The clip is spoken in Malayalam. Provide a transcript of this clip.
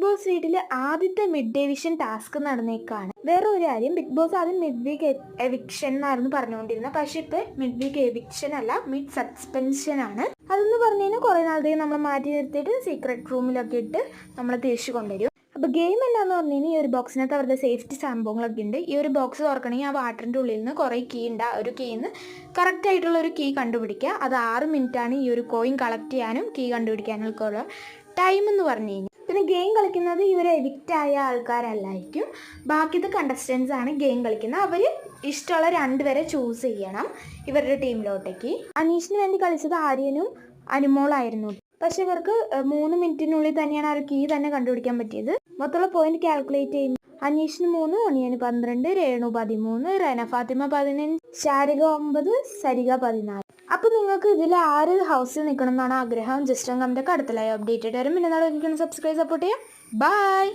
ബോസ് വീട്ടിൽ ആദ്യത്തെ മിഡ് ഡേ വിഷൻ ടാസ്ക് നടന്നേക്കാണ്. വേറെ ഒരു കാര്യം, ബിഗ് ബോസ് ആദ്യം മിഡ് വീക്ക് എവിക്ഷൻ എന്നായിരുന്നു പറഞ്ഞുകൊണ്ടിരുന്നത്. പക്ഷെ ഇപ്പൊ മിഡ് വീക്ക് എവിക്ഷൻ അല്ല, മിഡ് സസ്പെൻഷൻ ആണ്. അതെന്ന് പറഞ്ഞു കഴിഞ്ഞാൽ കുറെ നാളത്തേക്ക് നമ്മൾ മാറ്റി നിർത്തിയിട്ട് സീക്രട്ട് റൂമിലൊക്കെ ഇട്ട് നമ്മളെ തിരിച്ചു കൊണ്ടുവരും. അപ്പോൾ ഗെയിം എന്താന്ന് പറഞ്ഞു കഴിഞ്ഞാൽ ഈ ഒരു ബോക്സിനകത്ത് അവരുടെ സേഫ്റ്റി സംഭവങ്ങളൊക്കെ ഉണ്ട്. ഈ ഒരു ബോക്സ് തുറക്കണമെങ്കിൽ ആ വാട്ടറിൻ്റെ ഉള്ളിൽ നിന്ന് കുറേ കീ ഉണ്ട്. ആ ഒരു കീയിൽ നിന്ന് കറക്റ്റ് ആയിട്ടുള്ള ഒരു കീ കണ്ടുപിടിക്കുക. അത് 6 മിനിറ്റാണ് ഈ ഒരു കോയിൻ കളക്ട് ചെയ്യാനും കീ കണ്ടുപിടിക്കാനൊക്കെ ഉള്ള ടൈം എന്ന് പറഞ്ഞു കഴിഞ്ഞാൽ. പിന്നെ ഗെയിം കളിക്കുന്നത് ഇവർ എവിക്റ്റ് ആയ ആൾക്കാരല്ലായിരിക്കും, ബാക്കിയത്തെ കണ്ടസ്റ്റൻസ് ആണ് ഗെയിം കളിക്കുന്നത്. അവർ ഇഷ്ടമുള്ള 2 പേരെ ചൂസ് ചെയ്യണം ഇവരുടെ ടീമിലോട്ടേക്ക്. അനീഷിന് വേണ്ടി കളിച്ചത് ആര്യനും അനുമോളായിരുന്നു. പക്ഷെ ഇവർക്ക് 3 മിനിറ്റിനുള്ളിൽ തന്നെയാണ് ആ കീ തന്നെ കണ്ടുപിടിക്കാൻ പറ്റിയത്. മൊത്തമുള്ള പോയിന്റ് കാൽക്കുലേറ്റ് ചെയ്യുമ്പോൾ അനീഷിന് 3, ഒണിയന് 12, രേണു 13, റെന ഫാത്തിമ 15, ശാരിക 9, സരിക 14. അപ്പോൾ നിങ്ങൾക്ക് ഇതിൽ ആര് ഹൗസിൽ നിൽക്കണം എന്നാണ് ആഗ്രഹം? ജസ്റ്റ് കമൻറ്റൊക്കെ അടുത്ത ലൈവ് അപ്ഡേറ്റ് ആയിട്ട് വരും. പിന്നെ നാളെ സബ്സ്ക്രൈബ് സപ്പോർട്ട് ചെയ്യാം. ബൈ.